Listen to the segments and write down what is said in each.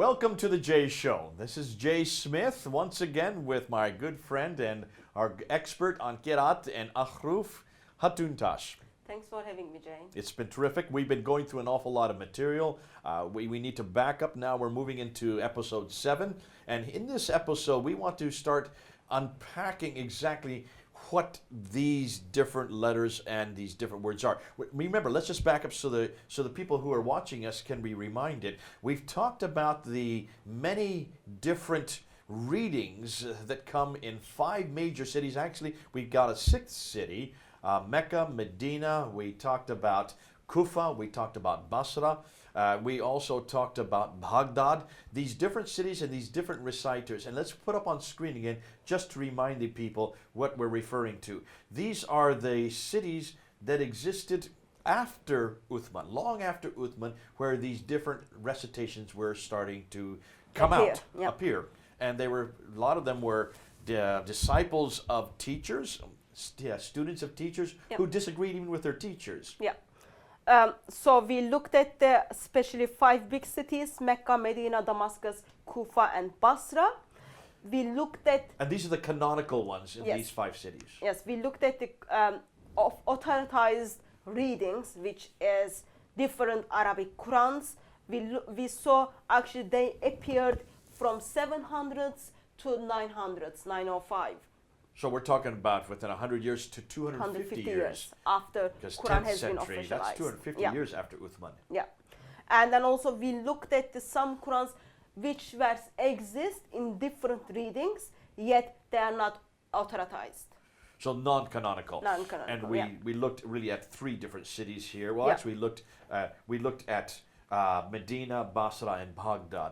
Welcome to the Jay Show. This is Jay Smith once again with my good friend and our expert on Qira'at and Ahruf, Hatuntash. Thanks for having me, Jay. It's been terrific. We've been going through an awful lot of material. We need to back up now. We're moving into episode 7. And in this episode, we want to start unpacking exactly what these different letters and these different words are. Remember, let's just back up so the people who are watching us can be reminded. We've talked about the many different readings that come in 5 major cities. Actually, we've got a 6th city, Mecca, Medina. We talked about Kufa. We talked about Basra. We also talked about Baghdad, these different cities and these different reciters. And let's put up on screen again just to remind the people what we're referring to. These are the cities that existed after Uthman, long after Uthman, where these different recitations were starting to come appear. And they were, a lot of them were disciples of teachers, students of teachers who disagreed even with their teachers. So we looked at the especially 5 big cities, Mecca, Medina, Damascus, Kufa, and Basra. We looked at... And these are the canonical ones in these 5 cities. Yes, we looked at the authorized readings, which is different Arabic Qur'ans. We saw actually they appeared from 700s to 900s, 905. So we're talking about within 100 years to 250 years after Quran has been officialized. That's 250 years after Uthman. And then also we looked at some Qurans which exist in different readings, yet they are not authorized. So non-canonical. Non-canonical. And we looked really at 3 different cities here. Well, actually we looked at Medina, Basra, and Baghdad.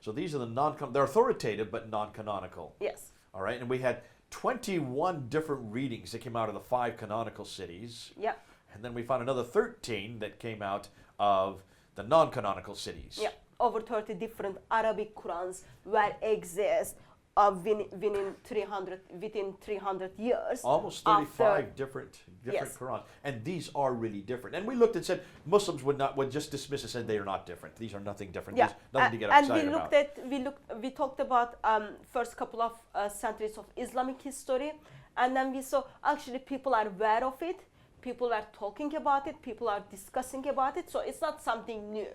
So these are the they're authoritative but non-canonical. Yes. All right, and we had 21 different readings that came out of the 5 canonical cities. And then we found another 13 that came out of the non-canonical cities. Over 30 different Arabic Qurans exist within 300 years. Almost 35 different Qurans. And these are really different. And we looked and said Muslims would just dismiss us and they are not different. These are nothing different. There's nothing to get excited about. We talked about first couple of centuries of Islamic history, and then we saw actually people are aware of it, people are talking about it, people are discussing about it, so it's not something new.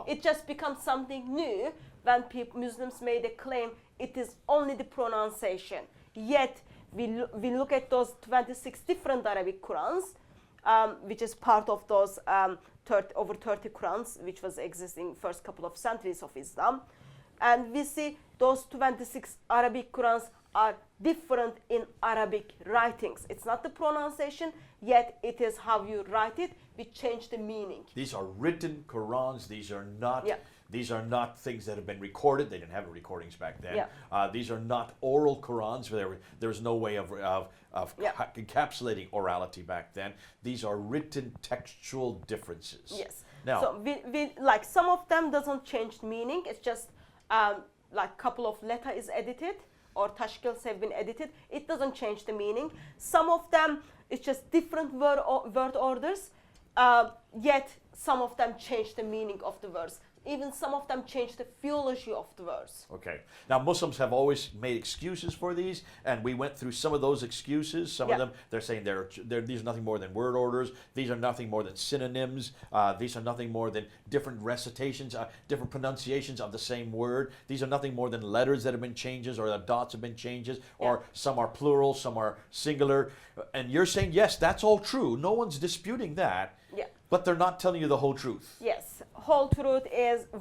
It just becomes something new when Muslims made a claim it is only the pronunciation. Yet we look at those 26 different Arabic Qurans, which is part of those over 30 Qurans which was existing first couple of centuries of Islam, and we see those 26 Arabic Qurans are different in Arabic writings. It's not the pronunciation, yet it is how you write it. We change the meaning. These are written Qurans. These are not. These are not things that have been recorded. They didn't have recordings back then. These are not oral Qurans. There was no way of encapsulating orality back then. These are written textual differences. Yes. Now, so we like some of them doesn't change the meaning. It's just like couple of letter is edited or tashkils have been edited. It doesn't change the meaning. Some of them it's just different word orders. Yet some of them change the meaning of the verse. Even some of them change the theology of the verse. Okay. Now, Muslims have always made excuses for these, and we went through some of those excuses. Some of them, they're saying these are nothing more than word orders. These are nothing more than synonyms. These are nothing more than different recitations, different pronunciations of the same word. These are nothing more than letters that have been changes, or the dots have been changes, or some are plural, some are singular. And you're saying, yes, that's all true. No one's disputing that. But they're not telling you the whole truth. Yes, whole truth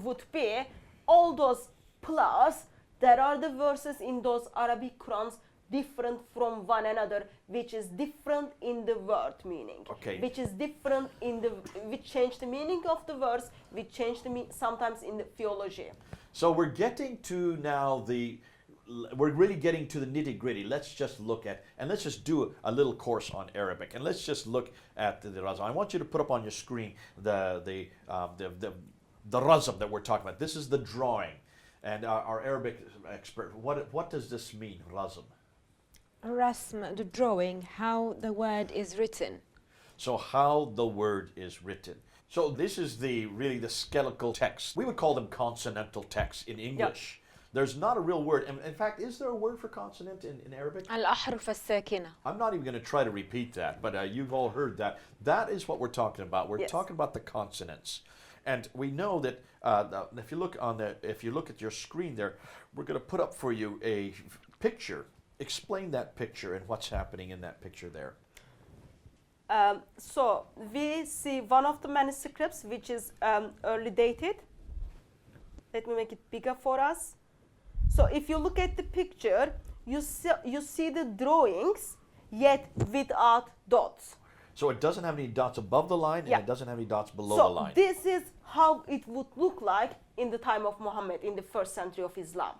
would be all those plus there are the verses in those Arabic Qurans different from one another, which is different in the word meaning. Which is different in which change the meaning of the verse, which change the sometimes in the theology. So we're getting to now we're really getting to the nitty-gritty. Let's just look at, and let's just do a little course on Arabic, and let's just look at the Rasm. I want you to put up on your screen the Rasm that we're talking about. This is the drawing, and our Arabic expert, what does this mean, Rasm? Rasm, the drawing, how the word is written. So how the word is written. So this is really the skeletal text. We would call them consonantal texts in English. There's not a real word. In fact, is there a word for consonant in Arabic? الأحرف الساكنة. I'm not even going to try to repeat that, but you've all heard that. That is what we're talking about. We're talking about the consonants. And we know that if you look at your screen there, we're going to put up for you a picture. Explain that picture and what's happening in that picture there. So we see one of the manuscripts which is early dated. Let me make it bigger for us. So if you look at the picture, you see the drawings, yet without dots. So it doesn't have any dots above the line, and it doesn't have any dots below the line. So this is how it would look like in the time of Muhammad, in the 1st century of Islam.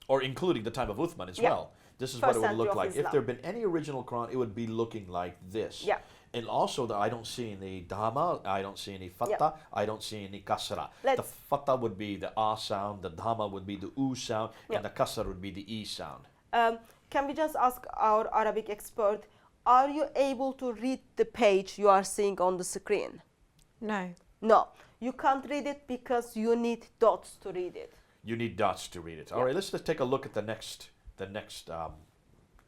Or including the time of Uthman as well. This is what it would look like. If there had been any original Quran, it would be looking like this. Yeah. And also, I don't see any dhamma, I don't see any fatha, I don't see any kasra. The fatha would be the a sound, the dhamma would be the u sound, and the kasra would be the e sound. Can we just ask our Arabic expert, are you able to read the page you are seeing on the screen? No. No, you can't read it because you need dots to read it. You need dots to read it. All right, let's take a look at the next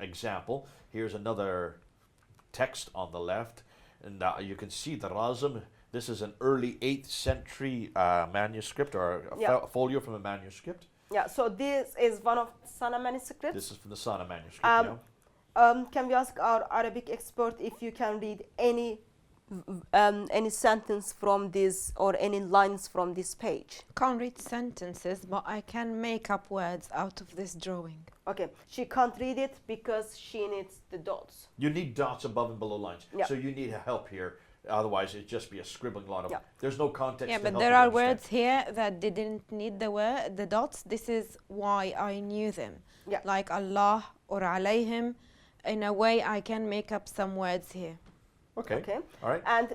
example. Here's another text on the left, and you can see the Rasm. This is an early 8th century manuscript, or a folio from a manuscript. Yeah, so this is one of Sana manuscripts. This is from the Sana manuscript. Can we ask our Arabic expert if you can read any sentence from this or any lines from this page? Can't read sentences, but I can make up words out of this drawing. Okay, she can't read it because she needs the dots. You need dots above and below lines. Yeah. So you need help here. Otherwise, it'd just be a scribbling lot of. There's no context. Yeah, to but help there you are understand. words here that didn't need the dots. This is why I knew them. Yeah. Like Allah or alayhim. In a way, I can make up some words here. Okay. All right. And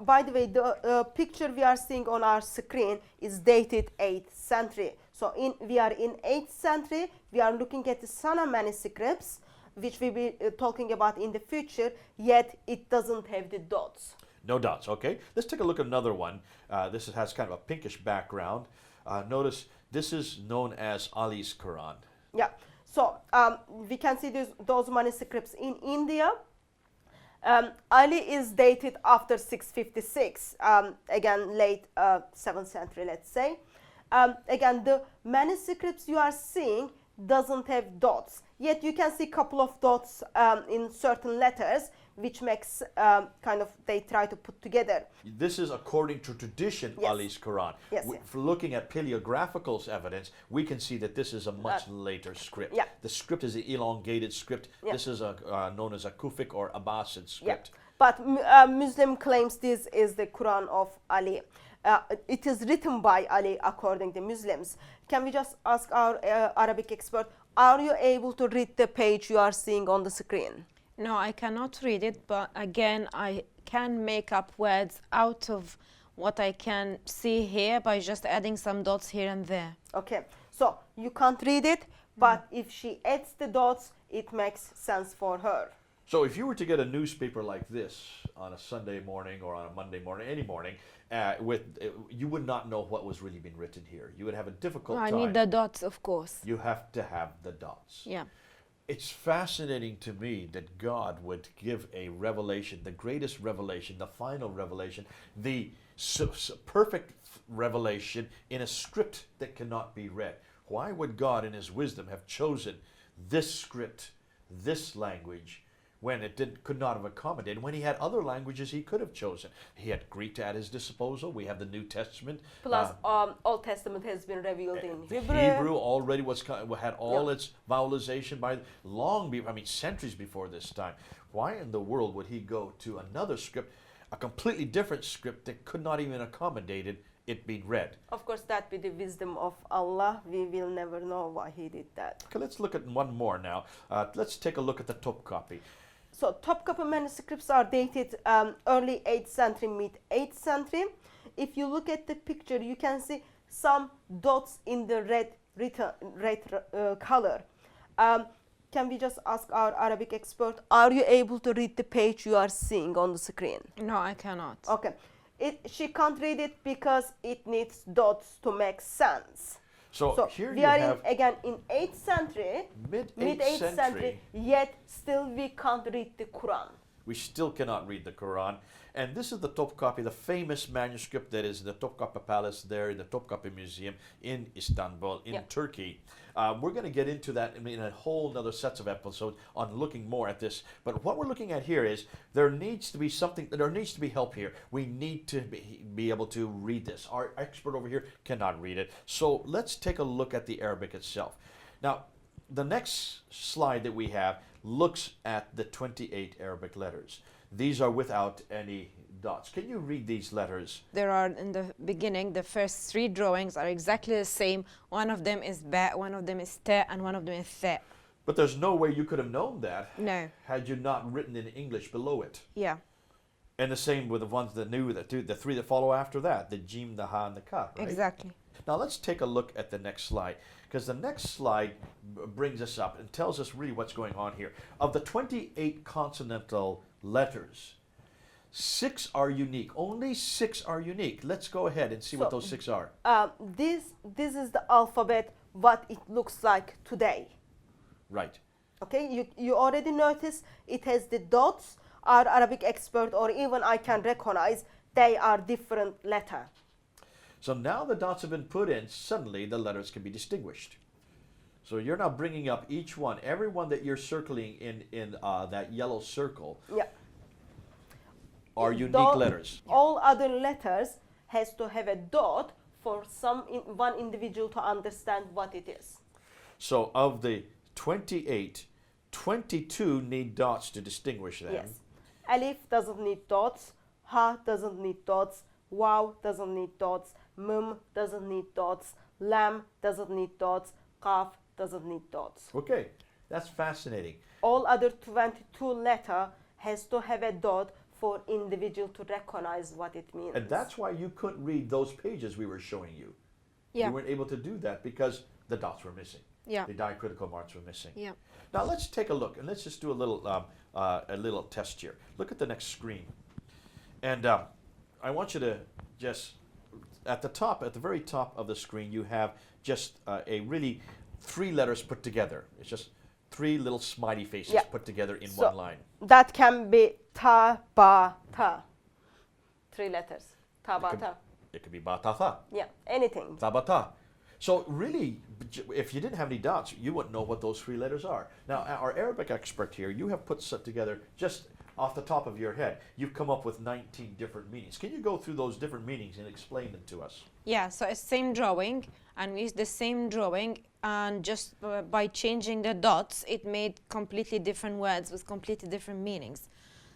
by the way, the picture we are seeing on our screen is dated 8th century. So we are in 8th century. We are looking at the Sana manuscripts, which we'll be talking about in the future, yet it doesn't have the dots. No dots, okay. Let's take a look at another one. This has kind of a pinkish background. Notice this is known as Ali's Qur'an. Yeah, so we can see those manuscripts in India. Ali is dated after 656, again late 7th century, let's say. Again, the manuscripts you are seeing doesn't have dots, yet you can see a couple of dots in certain letters, which makes they try to put together. This is according to tradition, Ali's Quran. Yes, For looking at paleographical evidence, we can see that this is a much later script. Yeah. The script is an elongated script. Yeah. This is known as a Kufic or Abbasid script. Yeah. But Muslim claims this is the Quran of Ali. It is written by Ali according to Muslims. Can we just ask our Arabic expert, are you able to read the page you are seeing on the screen? No, I cannot read it, but again, I can make up words out of what I can see here by just adding some dots here and there. Okay, so you can't read it, but if she adds the dots, it makes sense for her. So if you were to get a newspaper like this on a Sunday morning or on a Monday morning, any morning, you would not know what was really being written here. You would have a difficult time. I need the dots, of course. You have to have the dots. Yeah. It's fascinating to me that God would give a revelation, the greatest revelation, the final revelation, the perfect revelation in a script that cannot be read. Why would God in his wisdom have chosen this script, this language, when it could not have accommodated? When he had other languages he could have chosen. He had Greek at his disposal. We have the New Testament. Plus, Old Testament has been revealed in Hebrew. Hebrew already had all its vowelization centuries before this time. Why in the world would he go to another script, a completely different script that could not even accommodate it being read? Of course, that be the wisdom of Allah. We will never know why he did that. Okay, let's look at one more now. Let's take a look at the Topkapi. So Topkapi manuscripts are dated early 8th century, mid 8th century. If you look at the picture, you can see some dots in the red color. Can we just ask our Arabic expert, are you able to read the page you are seeing on the screen? No, I cannot. Okay. she can't read it because it needs dots to make sense. So, So here we you are have again in 8th century, mid mid 8th 8th century. yet still we can't read the Quran. We still cannot read the Quran. And this is the Topkapi, the famous manuscript that is in the Topkapi Palace there in the Topkapi Museum in Istanbul, in Yeah. Turkey. We're going to get into that in a whole other sets of episodes on looking more at this. But what we're looking at here is there needs to be something, there needs to be help here. We need to be able to read this. Our expert over here cannot read it. So let's take a look at the Arabic itself. Now, the next slide that we have looks at the 28 Arabic letters. These are without any dots. Can you read these letters? There are, in the beginning, the first 3 drawings are exactly the same. One of them is ba, one of them is ta, and one of them is tha. But there's no way you could have known that No. had you not written in English below it. Yeah. And the same with the ones that knew that the 3 that follow after that, the jim, the ha, and the ka, right? Exactly. Now let's take a look at the next slide, because the next slide brings us up and tells us really what's going on here. Of the 28 consonantal letters, 6 are unique. Only 6 are unique. Let's go ahead and see what So, those 6 are. This is the alphabet, what it looks like today. Right. Okay, you already notice it has the dots. Our Arabic expert or even I can recognize they are different letter. So now the dots have been put in, suddenly the letters can be distinguished. So you're now bringing up each one, every one that you're circling in that yellow circle Yeah. are unique Dot- letters. All other letters has to have a dot for one individual to understand what it is. So of the 28, 22 need dots to distinguish them. Yes. Alif doesn't need dots. Ha doesn't need dots. Waw doesn't need dots. Mum doesn't need dots. Lam doesn't need dots. Qaf doesn't need dots. Okay, that's fascinating. All other 22 letter has to have a dot for individual to recognize what it means. And that's why you couldn't read those pages we were showing you. Yeah. You weren't able to do that because the dots were missing. Yeah. The diacritical marks were missing. Yeah. Now let's take a look and let's just do a little test here. Look at the next screen. And I want you to just, at the very top of the screen, you have just a really 3 letters put together. It's just 3 little smiley faces Yeah. put together in So- one line. That can be ta, ba, ta. 3 letters. Ta, ba, could- ta. It could be batata, Yeah, anything. tabata. So really, if you didn't have any dots, you wouldn't know what those 3 letters are. Now, our Arabic expert here, you have put set together just off the top of your head. You've come up with 19 different meanings. Can you go through those different meanings and explain them to us? Yeah, so it's same drawing, and we used the same drawing, and just by changing the dots, it made completely different words with completely different meanings.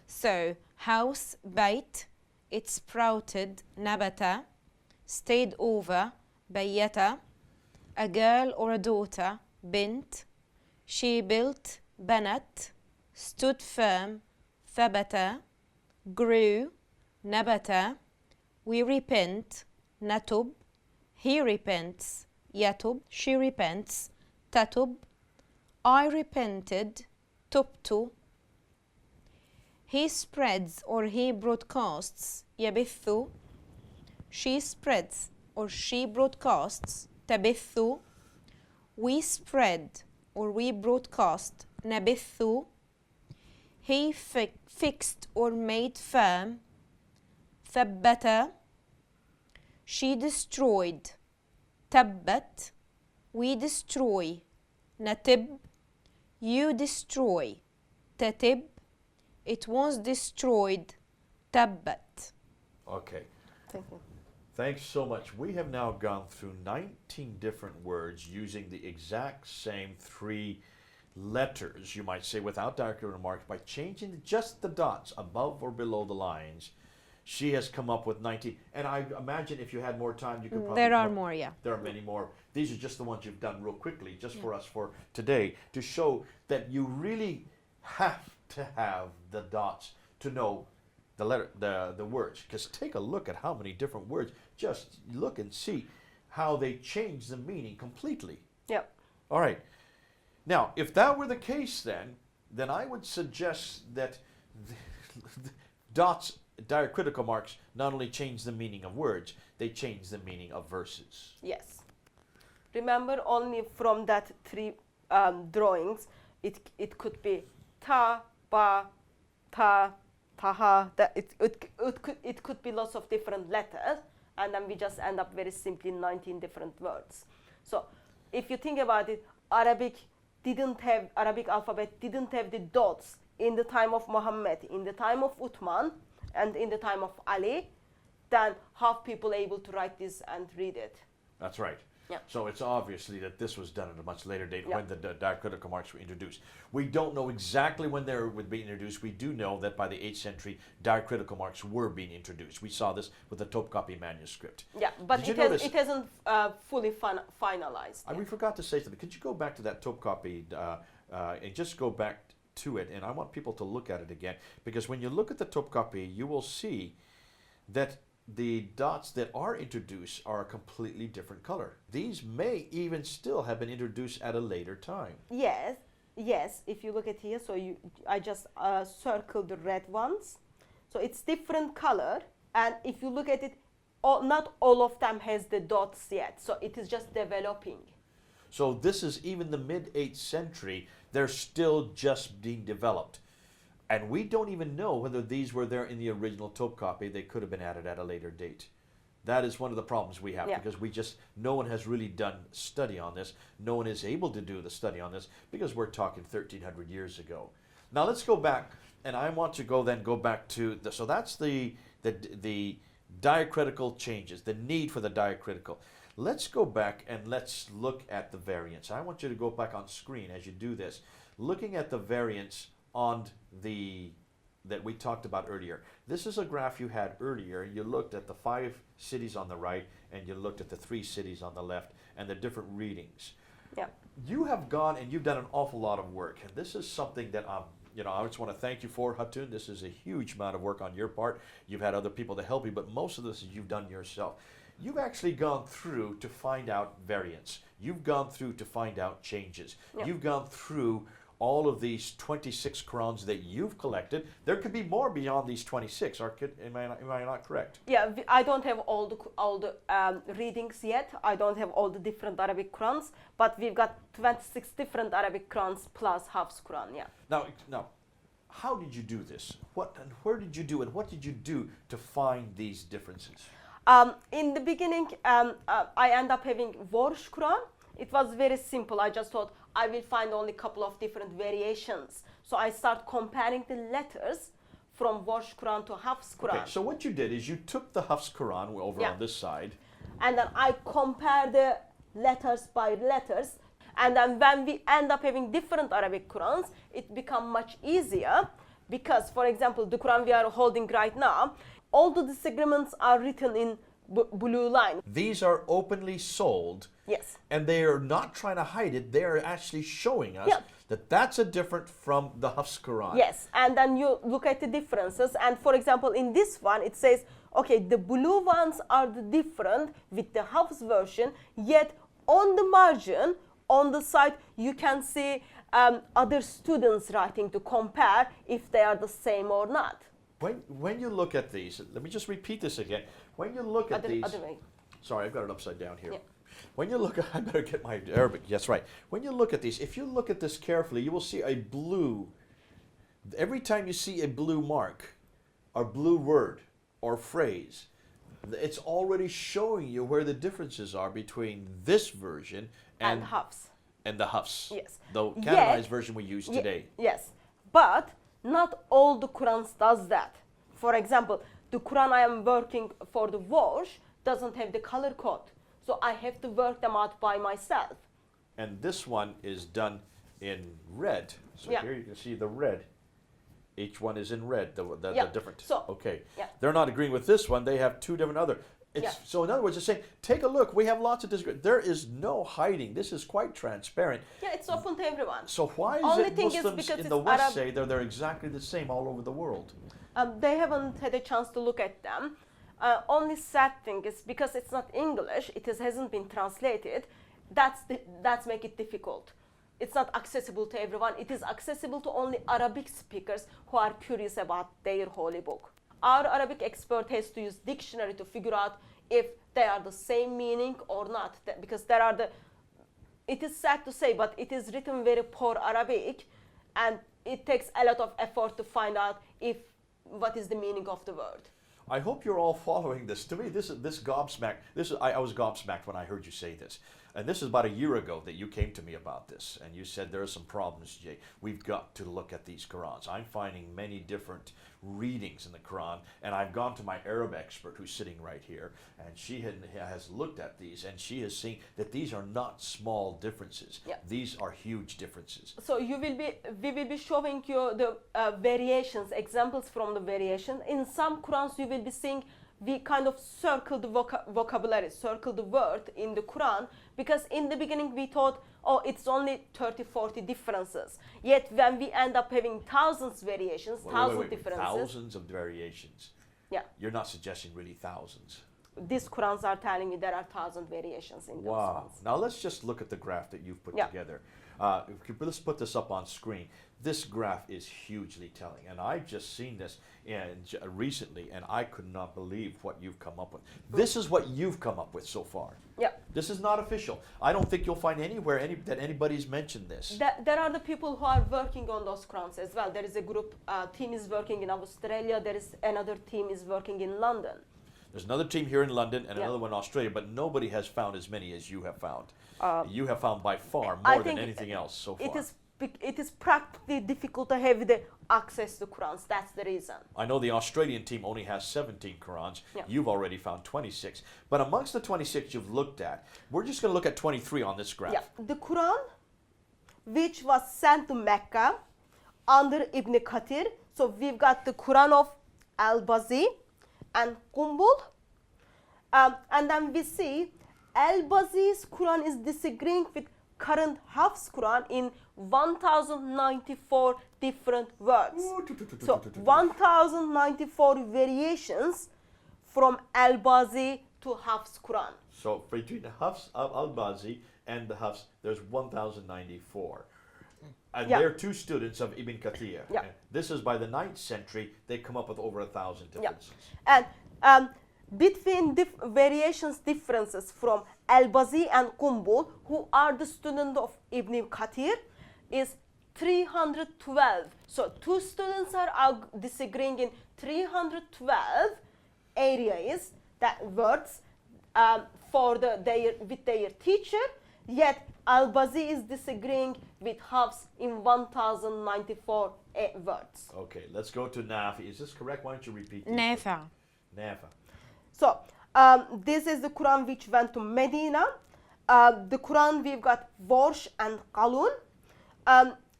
So, house, bait, it sprouted, nabata, stayed over, bayata, a girl or a daughter, bint, she built, banat, stood firm, thabata, grew, nabata, we repent, natub, he repents, yatub, she repents, tatub, I repented, tubtu, he spreads or he broadcasts, yabithu, she spreads or she broadcasts, tabithu, we spread or we broadcast, nabithu, he fixed or made firm, thabbata, she destroyed, tabbat, we destroy, natib, you destroy, tatib, it was destroyed, tabbat. Okay. Thank you. Thanks so much. We have now gone through 19 different words using the exact same 3 letters, you might say, without diacritical marks, by changing just the dots above or below the lines. She has come up with 19. And I imagine if you had more time, you could probably... There are more, yeah. There are many more. These are just the ones you've done real quickly, just for us for today, to show that you really have to have the dots to know the words. Because take a look at how many different words. Just look and see how they change the meaning completely. Yep. All right. Now, if that were the case, then I would suggest that the dots diacritical marks not only change the meaning of words, they change the meaning of verses. Yes. Remember, only from that three drawings, it could be ta, ba, ta, taha. That it could be lots of different letters, and then we just end up very simply 19 different words. So if you think about it, Arabic alphabet didn't have the dots in the time of Muhammad, in the time of Uthman, and in the time of Ali. Then how people able to write this and read it? That's right. Yeah. So it's obviously that this was done at a much later date Yeah. when the diacritical marks were introduced. We don't know exactly when they would be introduced. We do know that by the 8th century, diacritical marks were being introduced. We saw this with the Topkapi manuscript. Yeah, but Did you it hasn't fully finalized. We forgot to say something. Could you go back to that Topkapi and just go back to it? And I want people to look at it again, because when you look at the Topkapi, you will see that the dots that are introduced are a completely different color. These may even still have been introduced at a later time. Yes, yes. If you look at here, so I just circled the red ones. So it's different color, and if you look at it, not all of them has the dots yet. So it is just developing. So this is even the mid-8th century. They're still just being developed. And we don't even know whether these were there in the original Topkapi. They could have been added at a later date. That is one of the problems we have, Yeah. because no one has really done study on this. No one is able to do the study on this, because we're talking 1,300 years ago. Now let's go back, and I want to go back to so that's the diacritical changes, the need for the diacritical. Let's go back and let's look at the variants. I want you to go back on screen as you do this, looking at the variants on that we talked about earlier. This is a graph you had earlier. You looked at the 5 cities on the right, and you looked at the 3 cities on the left, and the different readings. Yeah. You have gone and you've done an awful lot of work, and this is something that I just want to thank you for, Hatun. This is a huge amount of work on your part. You've had other people to help you, but most of this you've done yourself. You've actually gone through to find out variants. You've gone through to find out changes. Yeah. You've gone through all of these 26 Qur'ans that you've collected. There could be more beyond these 26. Am I not correct? Yeah, I don't have all the readings yet. I don't have all the different Arabic Qur'ans, but we've got 26 different Arabic Qur'ans plus Hafs Qur'an. Yeah. Now, how did you do this? What and where did you do, and what did you do to find these differences? In the beginning, I end up having Warsh Qur'an. It was very simple. I just thought I will find only a couple of different variations. So I start comparing the letters from Warsh Qur'an to Hafs Qur'an. Okay, so what you did is you took the Hafs Qur'an over Yeah. on this side. And then I compare the letters by letters. And then when we end up having different Arabic Qur'ans, it becomes much easier, because, for example, the Qur'an we are holding right now, all the disagreements are written in blue line. These are openly sold. Yes. And they are not trying to hide it. They are actually showing us Yeah. that that's a different from the Hafs Qur'an. Yes, and then you look at the differences. And for example, in this one, it says, okay, the blue ones are the different with the Hafs version, yet on the margin, on the side, you can see other students writing to compare if they are the same or not. When you look at these, let me just repeat this again. When you look at these, Other way. sorry, I've got it upside down here. Yeah. When you look at, I better get my Arabic. That's right. When you look at these, if you look at this carefully, you will see a blue. Every time you see a blue mark, or blue word, or phrase, it's already showing you where the differences are between this version And Hafs. and the Hafs. Yes. The Yet- canonized version we use today. Yes, but not all the Qur'ans does that. For example, the Qur'an I am working for the Warsh doesn't have the color code. So I have to work them out by myself. And this one is done in red. So Yeah. here you can see the red. Each one is in red, the Yeah. different. So- okay. yeah. They're not agreeing with this one. They have 2 different other. Yeah. So in other words, it's saying, take a look. We have lots of disagreement. There is no hiding. This is quite transparent. Yeah, it's open to everyone. So why is Only it thing is Muslims because in the it's West Arab- say they're exactly the same all over the world? They haven't had a chance to look at them. Only sad thing is because it's not English, hasn't been translated. That's make it difficult. It's not accessible to everyone. It is accessible to only Arabic speakers who are curious about their holy book. our Arabic expert has to use dictionary to figure out if they are the same meaning or not. Because there are it is sad to say, but it is written very poor Arabic, and it takes a lot of effort to find out what is the meaning of the word. I hope you're all following this. To me, this gobsmacked. I was gobsmacked when I heard you say this. And this is about a year ago that you came to me about this, and you said there are some problems, Jay. We've got to look at these Qurans. I'm finding many different readings in the Quran, and I've gone to my Arab expert who's sitting right here, and she has looked at these, and she has seen that these are not small differences. Yeah. These are huge differences. So we will be showing you the variations, examples from the variation. In some Qurans, you will be seeing we kind of circle the vocabulary, circle the word in the Quran, because in the beginning we thought, oh, it's only 30, 40 differences. Yet when we end up having thousands variations, Wait, differences. thousands of variations. Yeah. You're not suggesting really thousands. These Qurans are telling me there are 1,000 variations in those Wow. ones. Now let's just look at the graph that you've put Yeah. together. Let's put this up on screen. This graph is hugely telling, and I've just seen this recently, and I could not believe what you've come up with. This is what you've come up with so far. Yeah. This is not official. I don't think you'll find anywhere that anybody's mentioned this. There are the people who are working on those Qurans as well. There is a group, team is working in Australia. There is another team is working in London. There's another team here in London and Yeah. another one in Australia, but nobody has found as many as you have found. You have found by far I more than think anything else so far. It is practically difficult to have the access to Qurans. That's the reason. I know the Australian team only has 17 Qurans. Yeah. You've already found 26. But amongst the 26 you've looked at, we're just going to look at 23 on this graph. Yeah, the Quran, which was sent to Mecca under Ibn Kathir. So we've got the Quran of Al-Bazi and Qumbul. And then we see Al-Bazi's Quran is disagreeing with current Hafs Quran in 1094 different words. So 1094 variations from Al-Bazi to Hafs Quran. So between the Hafs al-Bazi and the Hafs, there's 1094. And Yeah. they're two students of Ibn Kathir. Yeah. And this is by the 9th century, they come up with over 1,000 differences. And between differences from Al-Bazi and Qumbul, who are the students of Ibn Kathir, is 312. So two students are disagreeing in 312 areas, words, with their teacher, yet Al-Bazi is disagreeing with Hafs in 1094 words. Okay, let's go to Nafi. Is this correct? Why don't you repeat these? نافع. Nafi. So this is the Quran which went to Medina. The Quran, we've got Warsh and Qalun.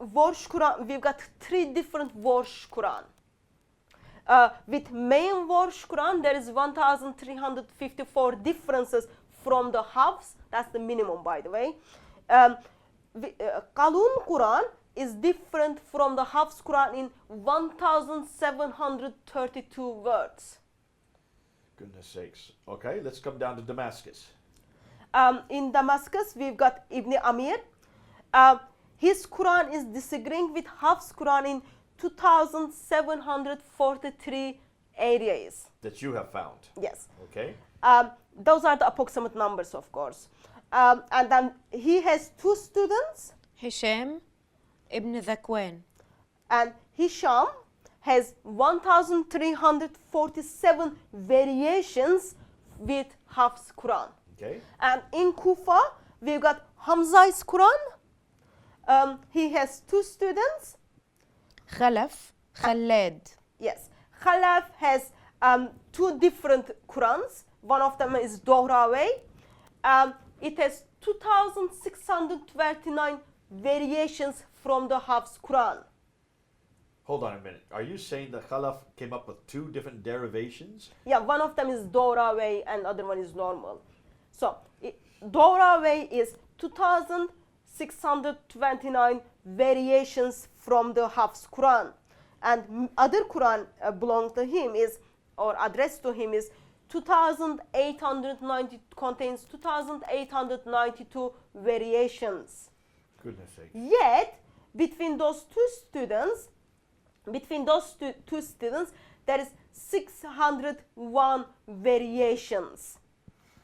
Warsh Quran, we've got 3 different Warsh Quran. With main Warsh Quran, there is 1,354 differences from the Hafs. That's the minimum, by the way. Qalun Quran is different from the Hafs Quran in 1,732 words. Goodness sakes. Okay, let's come down to Damascus. In Damascus, we've got Ibn Amir. His Quran is disagreeing with Hafs Quran in 2,743 areas. That you have found. Yes. Okay. Those are the approximate numbers, of course. And then he has 2 students, هشام ابن ذكوان. and Hisham has 1,347 variations with Hafs Quran. Okay. And in Kufa, we've got Hamza's Quran. He has 2 students. خلف خلاد. Yes. Khalaf has 2 different Qurans. One of them is Dohraway. It has 2,629 variations from the Hafs Quran. Hold on a minute. Are you saying that Khalaf came up with 2 different derivations? Yeah, one of them is Dohraway and other one is normal. So Dohraway is 2,629 variations from the Hafs Quran, and other Quran belong to him is, or addressed to him is 2,890, contains 2,892 variations. Goodness sake. Yet between those two students, there is 601 variations.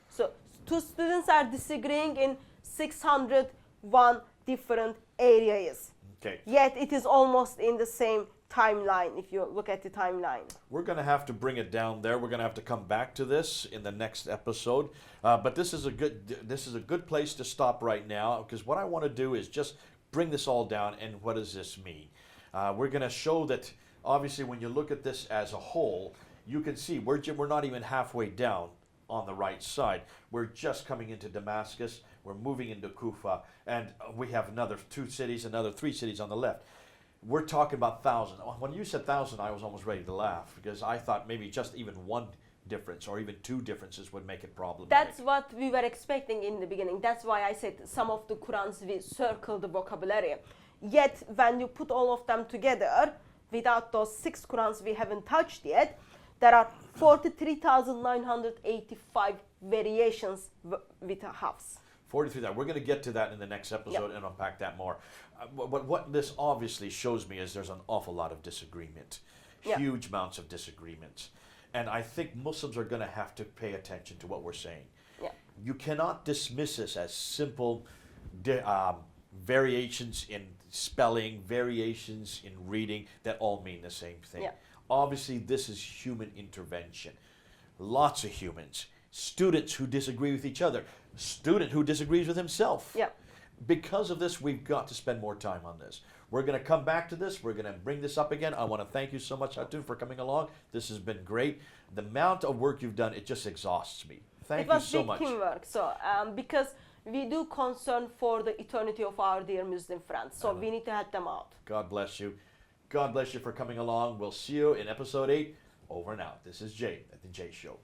So two students are disagreeing in 601 different areas. Okay. Yet it is almost in the same timeline if you look at the timeline. We're going to have to bring it down there. We're going to have to come back to this in the next episode. But this is a good place to stop right now, because what I want to do is just bring this all down. And what does this mean? We're going to show that obviously when you look at this as a whole, you can see we're not even halfway down on the right side. We're just coming into Damascus. We're moving into Kufa, and we have another 2 cities, another 3 cities on the left. We're talking about 1,000. When you said 1,000, I was almost ready to laugh, because I thought maybe just even one difference or even 2 differences would make it problematic. That's what we were expecting in the beginning. That's why I said some of the Qurans we circle the vocabulary. Yet when you put all of them together, without those 6 Qurans we haven't touched yet, there are 43,985 variations with Hafs. 43. We're going to get to that in the next episode and unpack that more. But what this obviously shows me is there's an awful lot of disagreement, huge amounts of disagreements. And I think Muslims are going to have to pay attention to what we're saying. Yeah. You cannot dismiss this as simple variations in spelling, variations in reading that all mean the same thing. Yeah. Obviously, this is human intervention. Lots of humans. Students who disagree with each other. Student who disagrees with himself. Yeah. Because of this, we've got to spend more time on this. We're going to come back to this. We're going to bring this up again. I want to thank you so much, Hatun, for coming along. This has been great. The amount of work you've done, it just exhausts me. Thank you so much. It was big teamwork. So, because we do concern for the eternity of our dear Muslim friends. So we need to help them out. God bless you. God bless you for coming along. We'll see you in episode 8. Over and out. This is Jay at The Jay Show.